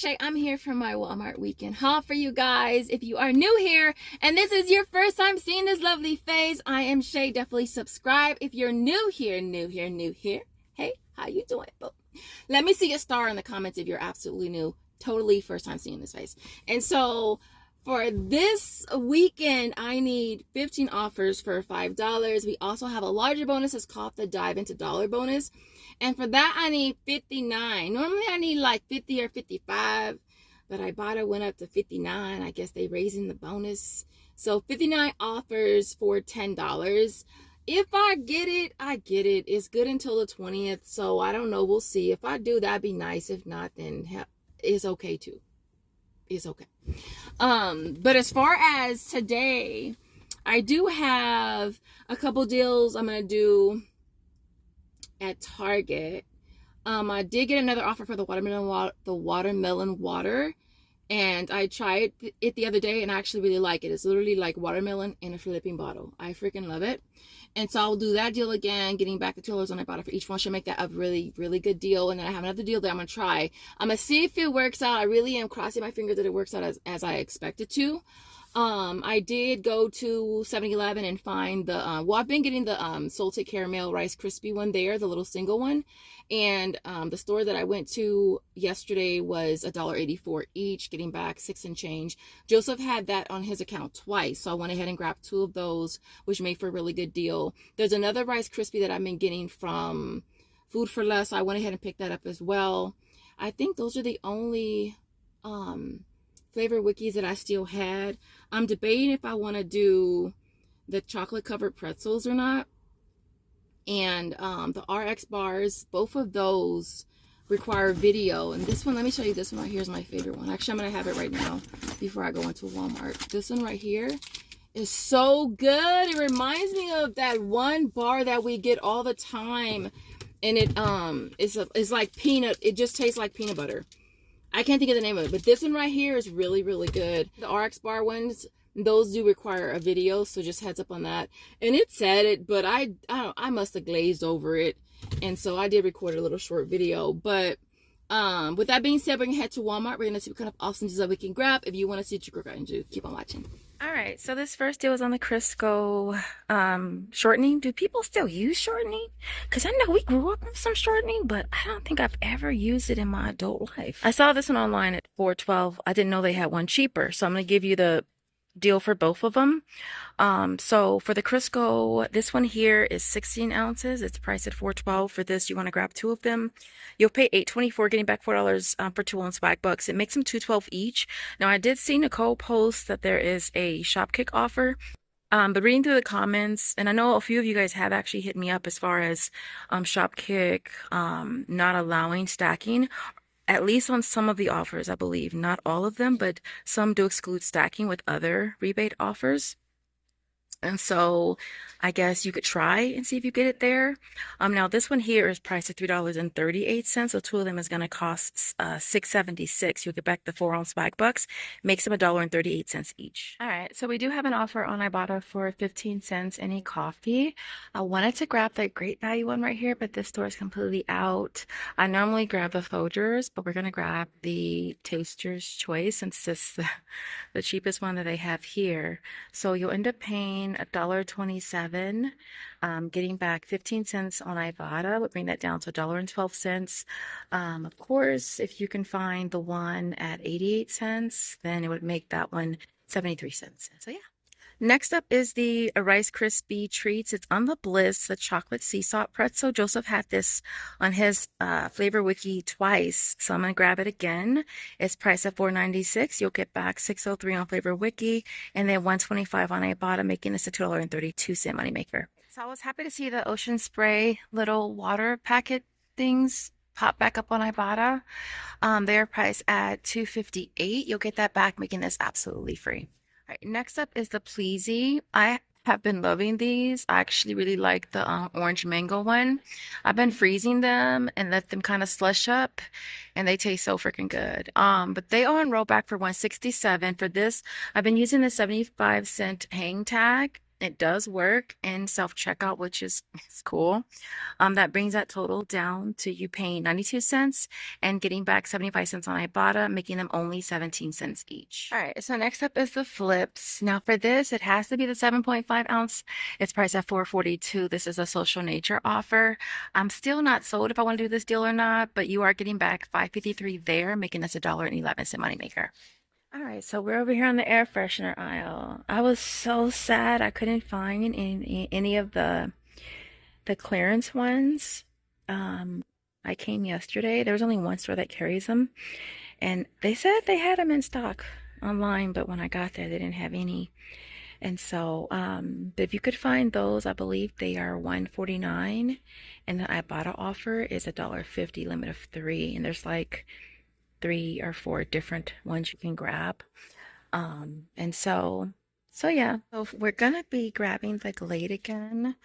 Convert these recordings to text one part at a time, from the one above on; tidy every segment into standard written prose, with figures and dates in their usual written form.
Shay. I'm here for my Walmart weekend haul for you guys. If you are new here and this is your first time seeing this lovely face, I am Shay. Definitely subscribe. If you're new here, hey, how you doing? Let me see a star in the comments if you're absolutely new. Totally first time seeing this face. And so for this weekend, I need 15 offers for $5. We also have a larger bonus. It's called the Dive into Dollar bonus. And for that, I need 59. Normally, I need like 50 or 55. But Ibotta went up to 59. I guess they raising the bonus. So 59 offers for $10. If I get it, I get it. It's good until the 20th. So I don't know. We'll see. If I do, that'd be nice. If not, then it's okay too. It's okay. But as far as today, I do have a couple deals I'm going to do at Target. I did get another offer for the watermelon water, and I tried it the other day and I actually really like it. It's literally like watermelon in a flipping bottle. I freaking love it. And so I'll do that deal again, getting back the $2 on Ibotta for each one. Should make that a really, really good deal. And then I have another deal that I'm going to try. I'm going to see if it works out. I really am crossing my fingers that it works out as I expect it to. I did go to 7-Eleven and find the, I've been getting the salted caramel Rice Krispie one there, the little single one. And the store that I went to yesterday was $1.84 each, getting back 6 and change. Joseph had that on his account twice, so I went ahead and grabbed 2 of those, which made for a really good deal. There's another Rice Krispie that I've been getting from Food for Less, so I went ahead and picked that up as well. I think those are the only flavor wikis that I still had. I'm debating if I want to do the chocolate covered pretzels or not. And the RX bars, both of those require video. And this one, let me show you this one right here is my favorite one. Actually, I'm going to have it right now before I go into Walmart. This one right here is so good. It reminds me of that one bar that we get all the time. And it's like peanut. It just tastes like peanut butter. I can't think of the name of it, but this one right here is really, really good. The RX bar ones, those do require a video, so just heads up on that. And it said it, but I must have glazed over it, and so I did record a little short video. But with that being said, we're gonna head to Walmart. We're gonna see what kind of awesome deals that we can grab. If you want to see what you can do, keep on watching. All right, so this first deal was on the Crisco shortening. Do people still use shortening? Because I know we grew up with some shortening, but I don't think I've ever used it in my adult life. I saw this one online at $4.12. I didn't know they had one cheaper, so I'm going to give you the deal for both of them. So for the Crisco, this one here is 16 ounces. It's priced at $4.12. For this, you want to grab 2 of them. You'll pay $8.24, getting back $4 for 2 on Swagbucks. It makes them $2.12 each. Now, I did see Nicole post that there is a Shopkick offer. But reading through the comments, and I know a few of you guys have actually hit me up as far as Shopkick not allowing stacking. At least on some of the offers, I believe. Not all of them, but some do exclude stacking with other rebate offers. And so I guess you could try and see if you get it there. Now this one here is priced at $3.38. So 2 of them is going to cost $6.76. You'll get back the 4 on Swagbucks. Makes them $1.38 each. All right. So we do have an offer on Ibotta for 15 cents any coffee. I wanted to grab the great value one right here, but this store is completely out. I normally grab the Folgers, but we're going to grab the Taster's Choice since this is the cheapest one that they have here. So you'll end up paying $1.27. Getting back 15 cents on Ibotta would bring that down to $1.12. Of course, if you can find the one at 88 cents, then it would make that one 73 cents. So yeah. Next up is the Rice Krispie treats. It's on the Bliss, the chocolate sea salt pretzel. Joseph had this on his flavor wiki twice, so I'm gonna grab it again. It's priced at $4.96. You'll get back $6.03 on flavor wiki, and then $1.25 on Ibotta, making this a $2.32 moneymaker. So I was happy to see the Ocean Spray little water packet things pop back up on Ibotta. They're priced at $2.58. You'll get that back, making this absolutely free. All right, next up is the Pleasy. I have been loving these. I actually really like the orange mango one. I've been freezing them and let them kind of slush up, and they taste so freaking good. But they are on rollback for $1.67. For this, I've been using the 75-cent hang tag. It does work in self-checkout, which is cool. That brings that total down to you paying 92 cents and getting back 75 cents on Ibotta, making them only 17 cents each. All right, so next up is the flips. Now for this, it has to be the 7.5 ounce. It's priced at $4.42. This is a social nature offer. I'm still not sold if I want to do this deal or not, but you are getting back $5.53 there, making this $1.11 moneymaker. All right, so we're over here on the air freshener aisle. I was so sad I couldn't find any of the clearance ones. I came yesterday. There was only one store that carries them, and they said they had them in stock online, but when I got there, they didn't have any. And so, but if you could find those, I believe they are $1.49, and the Ibotta offer is $1.50, limit of 3, and there's like 3 or 4 different ones you can grab. And so yeah, so we're gonna be grabbing the Glade again.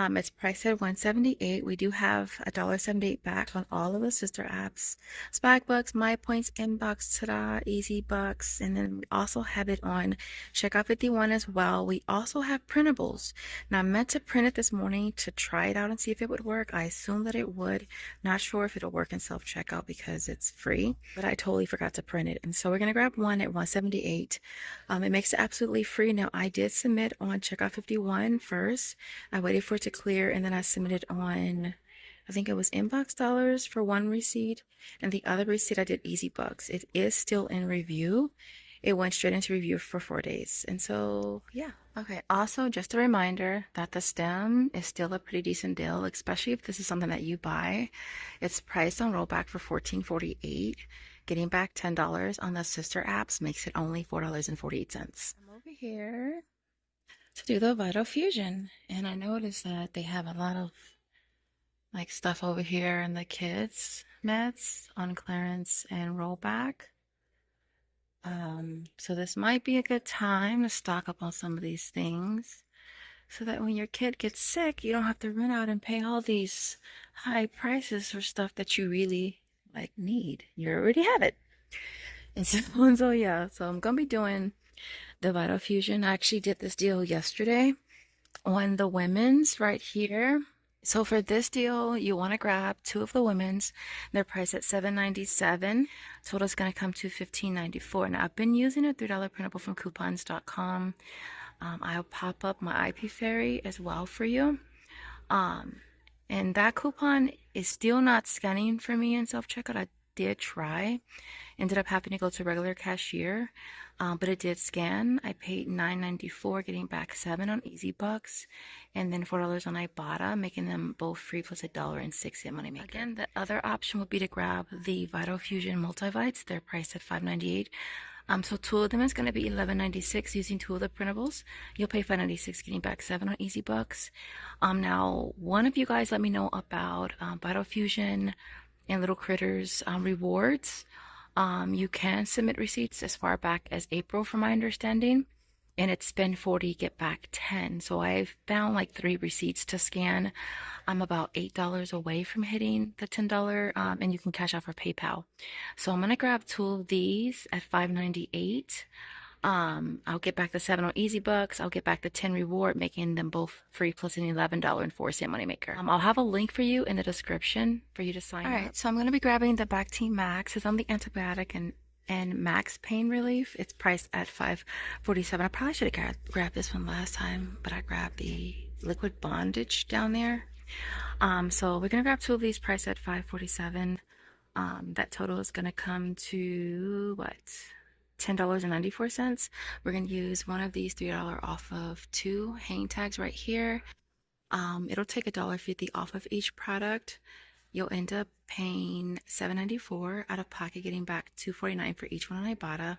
It's priced at $178. We do have $1.78 back on all of the sister apps: Swagbucks, MyPoints, Inbox, Tada, EasyBucks, and then we also have it on Checkout 51 as well. We also have printables. Now I meant to print it this morning to try it out and see if it would work. I assume that it would. Not sure if it'll work in self-checkout because it's free, but I totally forgot to print it. And so we're gonna grab one at $178. It makes it absolutely free. Now I did submit on Checkout 51 first. I waited for it to clear, and then I submitted on, I think it was Inbox Dollars for one receipt, and the other receipt I did EasyBucks. It is still in review. It went straight into review for 4 days, and so yeah. Okay, also just a reminder that the stem is still a pretty decent deal, especially if this is something that you buy. It's priced on rollback for $14.48. Getting back $10 on the sister apps makes it only $4.48. I'm over here to do the Vitafusion, and I noticed that they have a lot of like stuff over here in the kids meds on clearance and rollback. So this might be a good time to stock up on some of these things so that when your kid gets sick, you don't have to run out and pay all these high prices for stuff that you really like need. You already have it. And so yeah, so I'm gonna be doing the Vitafusion. I actually did this deal yesterday on the women's right here. So for this deal, you want to grab 2 of the women's. They're priced at $7.97. Total is going to come to $15.94. Now I've been using a $3 printable from coupons.com. I'll pop up my IP Fairy as well for you. And that coupon is still not scanning for me in self-checkout. I did try. Ended up having to go to regular cashier, but it did scan. I paid $9.94, getting back $7 on EasyBucks, and then $4 on Ibotta, making them both free plus $1.06 moneymaker. Again, the other option would be to grab the Vitafusion Multivites. They're priced at $5.98. So 2 of them is going to be $11.96 using 2 of the printables. You'll pay $5.96, getting back $7 on EasyBucks. Now, one of you guys let me know about Vitafusion and Little Critters rewards. You can submit receipts as far back as April, from my understanding, and it's spend 40, get back 10. So I've found like 3 receipts to scan. I'm about $8 away from hitting the $10, and you can cash out for PayPal. So I'm gonna grab 2 of these at $5.98. I'll get back the 7 on EasyBucks. I'll get back the 10 reward, making them both free plus an $11.04 moneymaker. I'll have a link for you in the description for you to sign up. All right, so I'm going to be grabbing the Bactine Max. It's on the antibiotic and max pain relief. It's priced at $5.47. I probably should have grabbed this one last time, but I grabbed the liquid bondage down there. So we're going to grab 2 of these priced at $5.47. That total is going to come to what? $10.94. We're going to use one of these $3 off of 2 hang tags right here. It'll take $1.50 off of each product. You'll end up paying $7.94 out of pocket, getting back $2.49 for each one on Ibotta,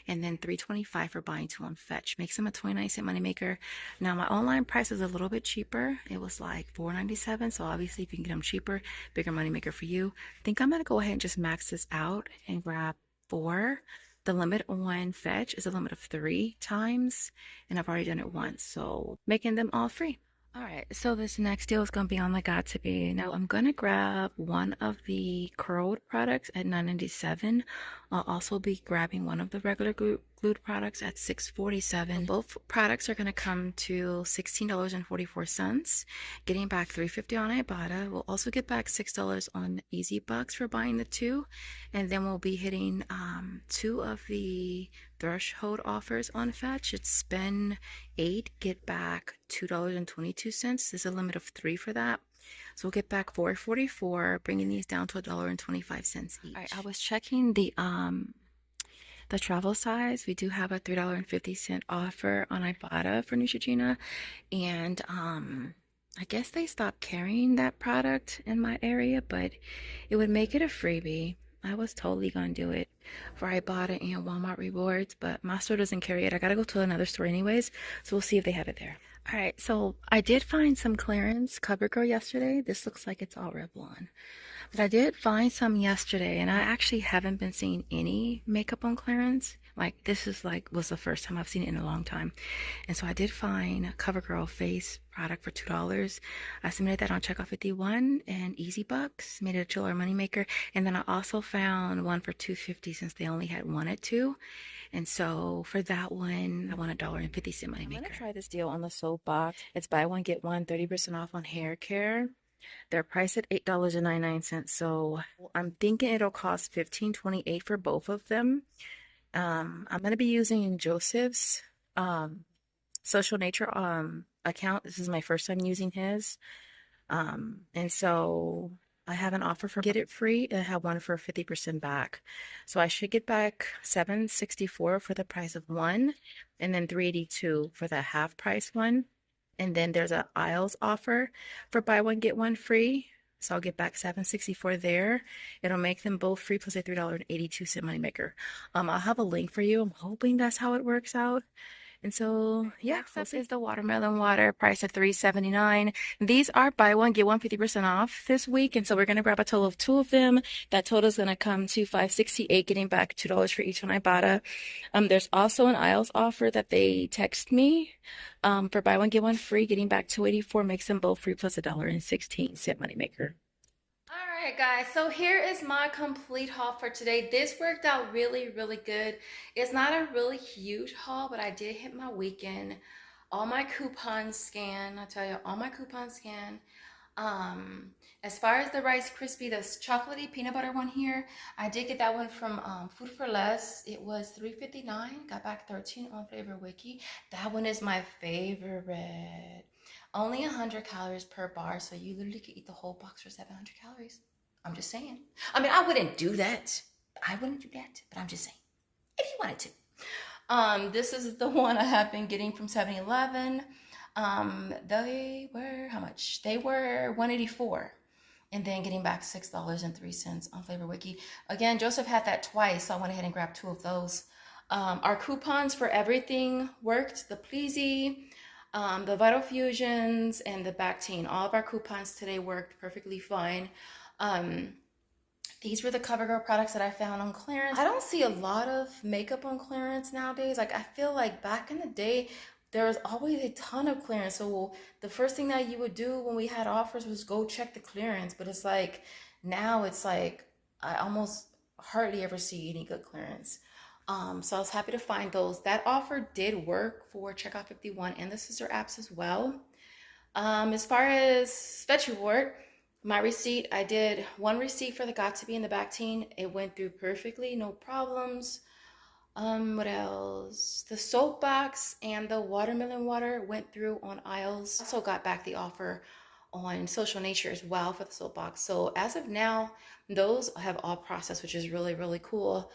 and then $3.25 for buying 2 on Fetch. Makes them a 29-cent moneymaker. Now my online price is a little bit cheaper. It was like $4.97. So obviously, if you can get them cheaper, bigger moneymaker for you. I think I'm gonna go ahead and just max this out and grab 4. The limit on Fetch is a limit of 3 times, and I've already done it once, so making them all free. All right, so this next deal is going to be on the got to be. Now I'm going to grab one of the curled products at $9.97. I'll also be grabbing one of the regular glued products at $6.47. Both products are going to come to $16.44, getting back $3.50 on Ibotta. We'll also get back $6 on Bucks for buying the two, and then we'll be hitting two of the threshold offers on Fetch. It's spend 8, get back $2.22. There's a limit of 3 for that. So we'll get back $4.44, bringing these down to $1.25 each. All right, I was checking the travel size. We do have a $3.50 offer on Ibotta for Neutrogena, and I guess they stopped carrying that product in my area, but it would make it a freebie. I was totally gonna do it for Ibotta and Walmart Rewards, but my store doesn't carry it. I gotta go to another store anyways, so we'll see if they have it there. All right, so I did find some clearance CoverGirl yesterday. This looks like it's all Revlon. But I did find some yesterday, and I actually haven't been seeing any makeup on clearance. Like, this is was the first time I've seen it in a long time. And so I did find a CoverGirl face product for $2. I submitted that on Checkout 51 and Bucks, made it a $2 moneymaker. And then I also found one for $2.50 since they only had one at $2. And so for that one, I want $1.50 moneymaker. I'm gonna try this deal on the soap box. It's buy one, get one, 30% off on hair care. They're priced at $8.99, so I'm thinking it'll cost $15.28 for both of them. I'm going to be using Joseph's Social Nature account. This is my first time using his. And so I have an offer for get it free, and I have one for 50% back. So I should get back $7.64 for the price of one, and then $3.82 for the half price one. And then there's an aisles offer for buy one, get one free. So I'll get back $7.64 there. It'll make them both free plus a $3.82 moneymaker. I'll have a link for you. I'm hoping that's how it works out. And so, yeah, next up is the watermelon water, priced at $3.79. These are buy one, get one 50% off this week. And so we're going to grab a total of 2 of them. That total is going to come to $5.68, getting back $2 for each on Ibotta. There's also an aisles offer that they text me for buy one, get one free, getting back $2.84, makes them both free plus a $1.16 moneymaker. All right, guys, so here is my complete haul for today. This worked out really, really good. It's not a really huge haul, but I did hit my weekend. All my coupons scan, I tell you, all my coupons scan. As far as the Rice Krispie, the chocolatey peanut butter one here, I did get that one from Food for Less. It was $3.59, got back 13 on Flavor Wiki. That one is my favorite. Only 100 calories per bar, so you literally could eat the whole box for 700 calories. I'm just saying. I mean, I wouldn't do that. But I'm just saying, if you wanted to. This is the one I have been getting from 7-Eleven. They were, how much? They were $1.84. And then getting back $6.03 on Flavor Wiki. Again, Joseph had that twice, so I went ahead and grabbed 2 of those. Our coupons for everything worked. The Pleasy, the Vitafusions, and the Bactine. All of our coupons today worked perfectly fine. These were the CoverGirl products that I found on clearance. I don't see a lot of makeup on clearance nowadays. Like, I feel like back in the day, there was always a ton of clearance. So the first thing that you would do when we had offers was go check the clearance. But it's like, now it's like, I almost hardly ever see any good clearance. So I was happy to find those. That offer did work for Checkout 51 and the sister apps as well. As far as Fetch Reward, my receipt, I did 1 receipt for the Got To Be and the Bactine. It went through perfectly, no problems. What else? The soap box and the watermelon water went through on aisles. Also got back the offer on Social Nature as well for the soap box. So as of now, those have all processed, which is really, really cool.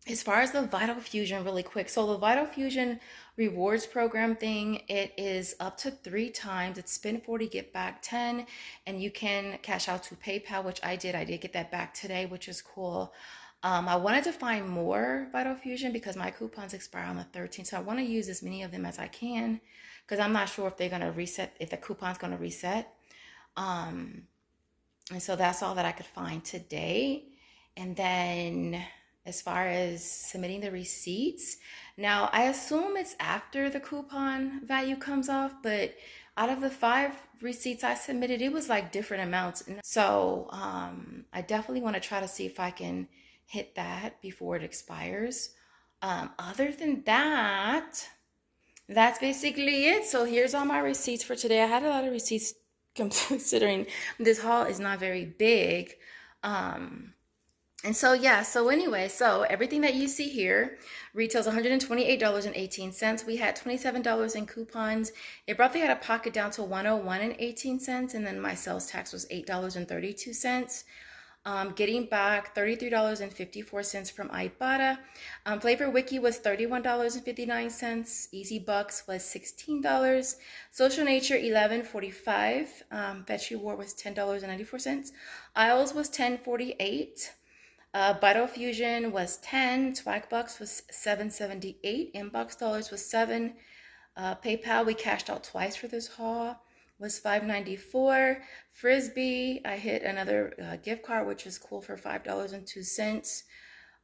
As far as the Vitafusion, really quick. So the Vitafusion Rewards program thing, it is up to 3 times. It's spend 40, get back 10, and you can cash out to PayPal, which I did. I did get that back today, which is cool. I wanted to find more Vitafusion because my coupons expire on the 13th. So I want to use as many of them as I can because I'm not sure if they're going to reset, if the coupon's going to reset. And so that's all that I could find today. And then as far as submitting the receipts. Now, I assume it's after the coupon value comes off, but out of the 5 receipts I submitted, it was like different amounts. So I definitely want to try to see if I can hit that before it expires. Other than that, that's basically it. So here's all my receipts for today. I had a lot of receipts considering this haul is not very big. And so, yeah, so anyway, so everything that you see here retails $128.18. We had $27 in coupons. It brought the out of pocket down to $101.18, and then my sales tax was $8.32. Getting back $33.54 from Ibotta. Flavor Wiki was $31.59. Easy Bucks was $16. Social Nature $11.45. Beverage Reward was $10.94. Isles was $10.48. Vitafusion was $10. Swagbucks was $7.78. Inbox dollars was $7. PayPal, we cashed out twice for this haul, was $5.94. Frisbee, I hit another gift card, which is cool, for $5.02.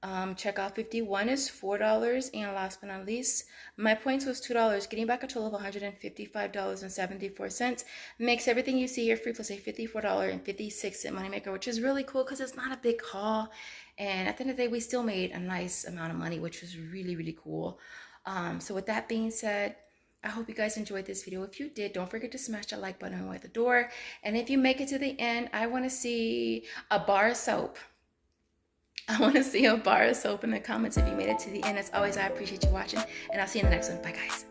Checkout 51 is $4. And last but not least, my points was $2, getting back a total of $155.74. Makes everything you see here free, plus a $54.56 moneymaker, which is really cool because it's not a big haul. And at the end of the day, we still made a nice amount of money, which was really, really cool. So with that being said, I hope you guys enjoyed this video. If you did, don't forget to smash that like button at the door. And if you make it to the end, I want to see a bar of soap. I want to see a bar of soap in the comments if you made it to the end. As always, I appreciate you watching, and I'll see you in the next one. Bye, guys.